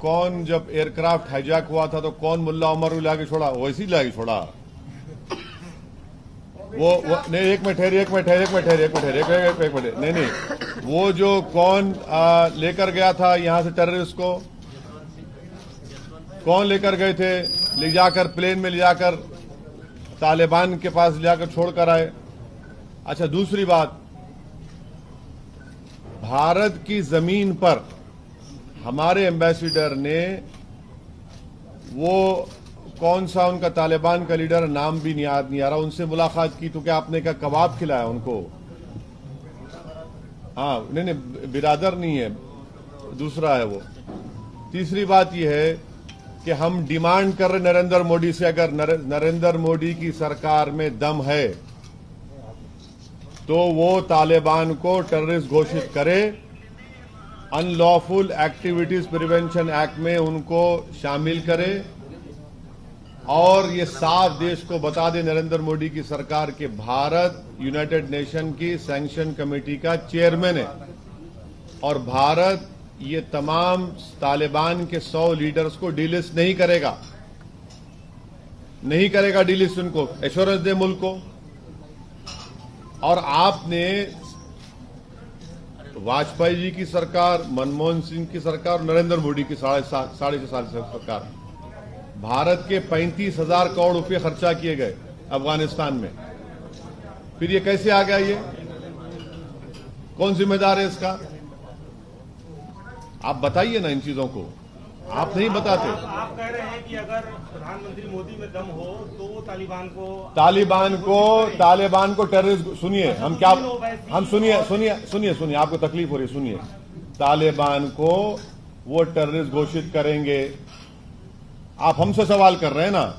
कौन जब aircraft hijack हुआ था तो कौन मुल्ला उमर को लाके छोड़ा? वैसे ही लाके छोड़ा। वो नहीं, एक मिनट नहीं, वो जो कौन लेकर गया था यहां से टेररिस्ट को, कौन लेकर गए थे? ले जाकर प्लेन में ले जाकर तालिबान के पास ले जाकर छोड़कर आए। अच्छा, दूसरी बात, भारत की जमीन पर हमारे एम्बेसडर ने वो कौन सा उनका तालिबान का लीडर, नाम भी याद नहीं आ रहा, उनसे मुलाकात की तो क्या आपने क्या कबाब खिलाया उनको? हाँ, नहीं, बिरादर नहीं है, दूसरा है वो। तीसरी बात यह है कि हम डिमांड कर रहे नरेंद्र मोदी से, अगर नरेंद्र मोदी की सरकार में दम है तो वो तालिबान को टेररिस्ट घोषित करे, अनलॉफुल एक्टिविटीज प्रिवेंशन एक्ट में उनको शामिल करे और ये साफ देश को बता दे नरेंद्र मोदी की सरकार के भारत यूनाइटेड नेशन की सैंक्शन कमेटी का चेयरमैन है और भारत ये तमाम तालिबान के 100 लीडर्स को डीलिस्ट नहीं करेगा डीलिस्ट, उनको एश्योरेंस दे मुल्क को। और आपने वाजपेयी जी की सरकार, मनमोहन सिंह की सरकार, नरेंद्र मोदी की साढ़े छह साल से सरकार, भारत के 35,000 करोड़ रुपए खर्चा किए गए अफगानिस्तान में। फिर ये कैसे आ गया? ये कौन जिम्मेदार है इसका? आप बताइए ना इन चीजों को, आप नहीं बताते। आप कह रहे हैं कि अगर प्रधानमंत्री मोदी में दम हो तो वो तालिबान को टेररिस्ट, सुनिए सुनिए आपको तकलीफ हो रही है, सुनिए। तालिबान को वो टेररिस्ट घोषित करेंगे। आप हमसे सवाल कर रहे हैं ना,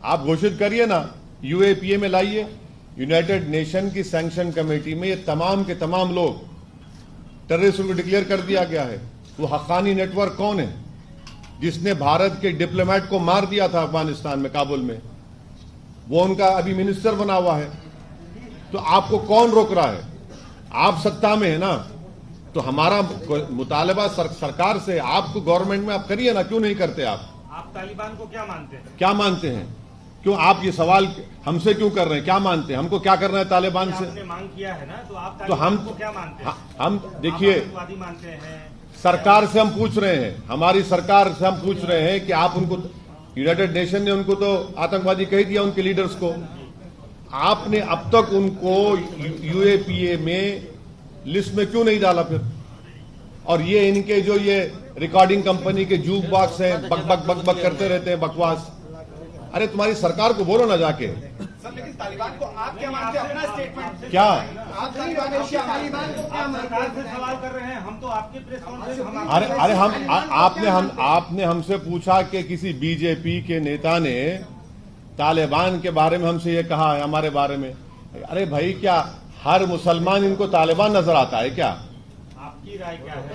आप घोषित करिए ना, यूएपीए में लाइए, यूनाइटेड नेशन की सैंक्शन कमेटी में ये तमाम के तमाम लोग टेररिस्ट को डिक्लेयर कर दिया गया है। वो हक्कानी नेटवर्क कौन है जिसने भारत के डिप्लोमेट को मार दिया था अफगानिस्तान में, काबुल में? वो उनका अभी मिनिस्टर बना हुआ है। तो आपको कौन रोक रहा है? आप सत्ता में है ना, तो हमारा मुतालबा सरकार से, आपको गवर्नमेंट में आप करिए ना, क्यों नहीं करते आप तालिबान को क्या मानते हैं? क्या मानते हैं? क्यों आप ये सवाल हमसे क्यों कर रहे हैं? क्या मानते हैं? हमको क्या करना है तालिबान से? आपने मांग किया है ना, तो आप तो हम को क्या मानते हैं? हम देखिए, आतंकवादी मानते हैं? सरकार से हम पूछ रहे हैं, हमारी सरकार से हम पूछ रहे हैं कि आप उनको, यूनाइटेड नेशन ने उनको तो आतंकवादी कह दिया, उनके लीडर्स को। आपने अब तक उनको यूएपीए में लिस्ट में क्यों नहीं डाला फिर? और ये इनके जो ये रिकॉर्डिंग कंपनी के जूक बॉक्स हैं, बक करते रहते हैं, बकवास। अरे तुम्हारी सरकार को बोलो ना जाके। सर, लेकिन तालिबान को आप क्या मानते हैं? अपना स्टेटमेंट क्या आप तालिबान को क्या सरकार से सवाल कर रहे हैं? हम तो आपके प्रेस कॉन्फ्रेंस अरे आपने हमसे पूछा कि किसी बीजेपी के नेता ने तालिबान के बारे में हमसे ये कहा है हमारे बारे में। अरे भाई, क्या हर मुसलमान इनको तालिबान नजर आता है क्या? आपकी राय क्या है?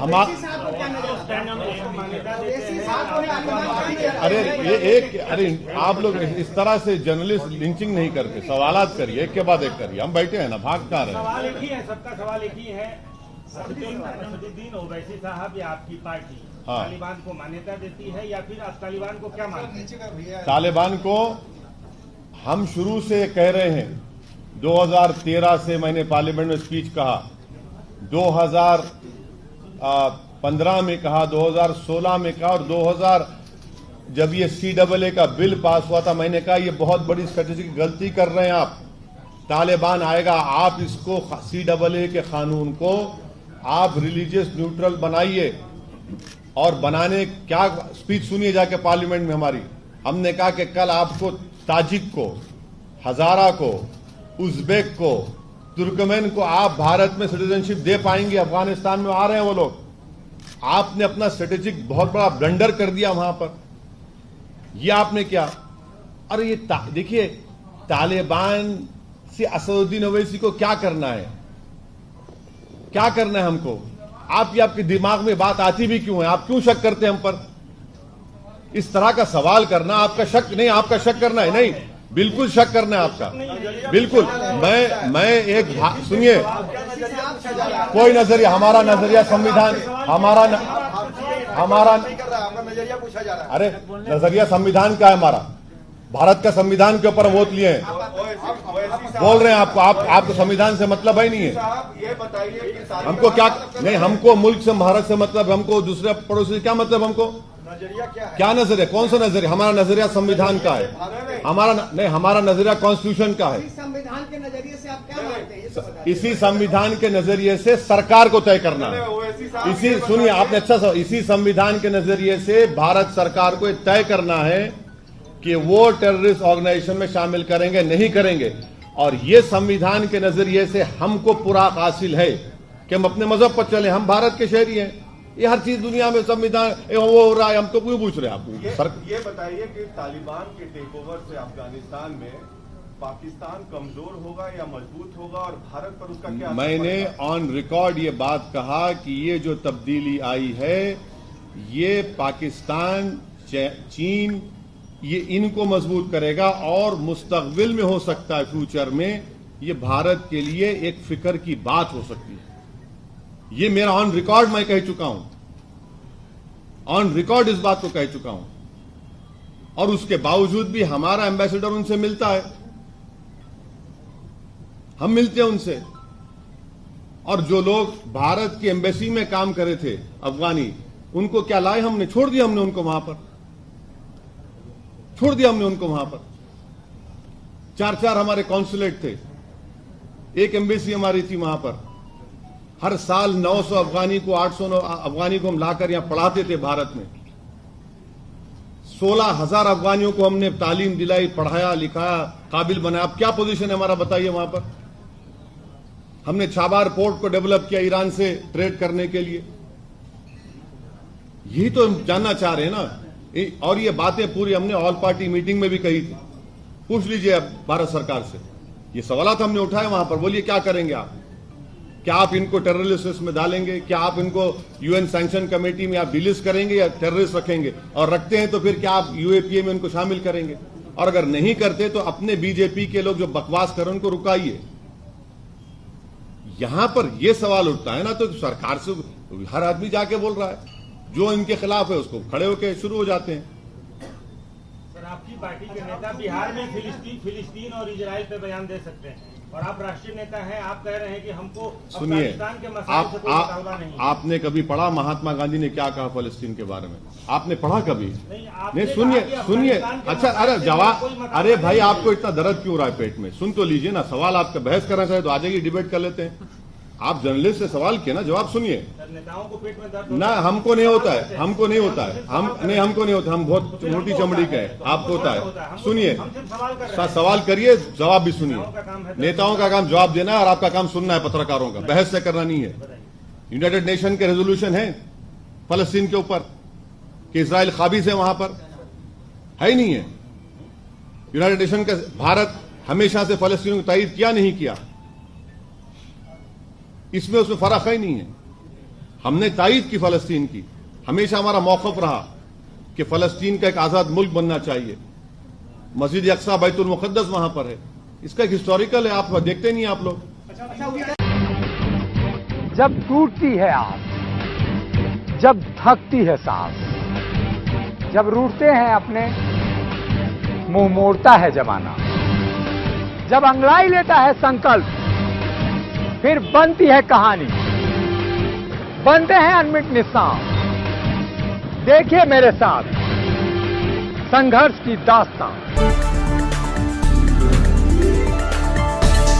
अरे आप लोग इस तरह से जर्नलिस्ट लिंचिंग नहीं करते, सवालात करिए, एक के बाद एक करिए। हम बैठे हैं ना, भागता रहे। सवाल एक ही है, सबका सवाल एक ही है। असदुद्दीन ओवैसी साहब या आपकी पार्टी तालिबान को मान्यता देती है या फिर आप तालिबान को क्या मानते हैं? तालिबान को हम शुरू से कह रहे हैं, 2013 से मैंने पार्लियामेंट में स्पीच कहा, 2015 में कहा, 2016 में कहा, और 2000 जब ये CAA का बिल पास हुआ था, मैंने कहा ये बहुत बड़ी स्ट्रेटेजिक गलती कर रहे हैं आप। तालिबान आएगा, आप इसको CAA के कानून को आप रिलीजियस न्यूट्रल बनाइए। और बनाने क्या स्पीच सुनिए जाके पार्लियामेंट में हमारी। हमने कहा कि कल आपको ताजिक को, हजारा को, उज्बेक को, तुर्कमेन को आप भारत में सिटीजनशिप दे पाएंगे? अफगानिस्तान में आ रहे हैं वो लोग। आपने अपना स्ट्रेटेजिक बहुत बड़ा ब्लंडर कर दिया वहां पर। ये आपने क्या? अरे ये देखिए, तालिबान से असदुद्दीन ओवैसी को क्या करना है? क्या करना है हमको? आपके दिमाग में बात आती भी क्यों है? आप क्यों शक करते हैं हम पर? इस तरह का सवाल करना आपका शक नहीं, आपका शक करना है नहीं, बिल्कुल शक करना है आपका, बिल्कुल। मैं एक सुनिए, कोई नजरिया, हमारा नजरिया संविधान, पर नजरिया पूछा जा रहा है। अरे नजरिया संविधान का है हमारा, भारत का संविधान के ऊपर हम वोट लिए हैं। बोल रहे हैं आपको संविधान से मतलब ही नहीं है। साहब ये बताइए कि हमको क्या नहीं, हमको मुल्क से, भारत से मतलब, हमको दूसरे पड़ोसी से क्या मतलब, हमको नजरिया क्या है? क्या नजरिया, कौन सा नजरिया? हमारा नजरिया संविधान का है, हमारा नजरिया कॉन्स्टिट्यूशन का है। संविधान के नजरिए से आप क्या मानते हैं, ये तो बताइए। इसी संविधान के नजरिए से सरकार को तय करना है। इसी सुनिए आपने अच्छा सा, इसी संविधान के नजरिए से भारत सरकार को तय करना है कि वो टेररिस्ट ऑर्गेनाइजेशन में शामिल करेंगे नहीं करेंगे। और ये संविधान के नजरिए से हमको पूरा हासिल है कि हम अपने मजहब पर चले, हम भारत के शहरी हैं। ये हर चीज दुनिया में संविधान वो हो रहा है, हम तो क्यों पूछ रहे हैं आपको? ये बताइए कि तालिबान के टेक ओवर से अफगानिस्तान में पाकिस्तान कमजोर होगा या मजबूत होगा, और भारत पर उसका क्या असर मैंने पड़ेगा? ऑन रिकॉर्ड ये बात कहा कि ये जो तब्दीली आई है, ये पाकिस्तान, चीन, ये इनको मजबूत करेगा और मुस्तकबिल में हो सकता है, फ्यूचर में ये भारत के लिए एक फिक्र की बात हो सकती है। ये मेरा ऑन रिकॉर्ड मैं कह चुका हूं, ऑन रिकॉर्ड इस बात को कह चुका हूं। और उसके बावजूद भी हमारा एम्बेसडर उनसे मिलता है, हम मिलते हैं उनसे। और जो लोग भारत की एम्बेसी में काम करे थे अफगानी, उनको क्या लाए हमने? छोड़ दिया हमने उनको वहां पर, छोड़ दिया हमने उनको वहां पर। 4 हमारे कॉन्सुलेट थे, एक एम्बेसी हमारी थी वहां पर। हर साल 900 अफगानी को, 800 अफगानी को हम लाकर यहां पढ़ाते थे भारत में। 16,000 अफगानियों को हमने तालीम दिलाई, पढ़ाया, लिखाया, काबिल बनाया। अब क्या पोजीशन है हमारा बताइए वहां पर? हमने छाबार पोर्ट को डेवलप किया ईरान से ट्रेड करने के लिए। यही तो हम जानना चाह रहे हैं ना। और ये बातें पूरी हमने ऑल पार्टी मीटिंग में भी कही थी। पूछ लीजिए अब भारत सरकार से, ये सवालात हमने उठाए वहां पर। बोलिए क्या करेंगे आप? क्या आप इनको टेररिस्ट लिस्ट में डालेंगे? क्या आप इनको यूएन सैंक्शन कमेटी में आप डिलिस्ट करेंगे या टेररिस्ट रखेंगे? और रखते हैं तो फिर क्या आप यूएपीए में उनको शामिल करेंगे? और अगर नहीं करते तो अपने बीजेपी के लोग जो बकवास कर रहे हैं उनको रुकाइए। यहां पर यह सवाल उठता है ना, तो सरकार से हर आदमी जाके बोल रहा है, जो इनके खिलाफ है उसको खड़े होकर शुरू हो जाते हैं। सर, आपकी पार्टी के नेता बिहार में फिलिस्तीन और इजराइल पे बयान दे सकते हैं, और आप राष्ट्रीय नेता हैं, आप कह रहे हैं कि हमको सुनिए, अफगानिस्तान के मसाइल से कोई मुकाबला नहीं है। आपने कभी पढ़ा महात्मा गांधी ने क्या कहा फलस्तीन के बारे में? आपने पढ़ा कभी? आपने नहीं, सुनिए कहा कि सुनिए। अफगानिस्तान के अच्छा, मसाइल अरे से जवाब, कोई मुकाबला अरे भाई नहीं है। आपको इतना दर्द क्यों हो रहा है पेट में? सुन तो लीजिए ना। सवाल आपका बहस करना चाहे तो आ जाइए, डिबेट कर लेते हैं। आप जर्नलिस्ट से सवाल किए ना, जवाब सुनिए नेताओं को पेट में दर्द ना। हमको नहीं होता है, हमको नहीं होता है, हमको नहीं होता। हम बहुत मोटी चमड़ी का है, आपको होता है। सुनिए, सवाल करिए, जवाब भी सुनिए। नेताओं का काम जवाब देना है और आपका काम सुनना है पत्रकारों का, बहस से करना नहीं है। यूनाइटेड नेशन के रेजोल्यूशन है फलस्तीन के ऊपर कि इजराइल काबिज है, वहां पर है ही नहीं है। यूनाइटेड नेशन का भारत हमेशा से फलस्तीन को तायद किया नहीं किया, इसमें उसमें फर्क ही नहीं है। हमने तायद की फलस्तीन की, हमेशा हमारा मौक़िफ़ रहा कि फलस्तीन का एक आजाद मुल्क बनना चाहिए। मस्जिद अक्सा बैतुल मुक़द्दस वहां पर है, इसका एक हिस्टोरिकल है, आप देखते नहीं आप लोग। जब टूटती है आस, जब थकती है सांस, जब रूठते हैं अपने, मुंह मोड़ता है जमाना, जब अंगड़ाई लेता है संकल्प, फिर बनती है कहानी, बनते हैं अनमिट निशान। देखिए मेरे साथ संघर्ष की दास्तां।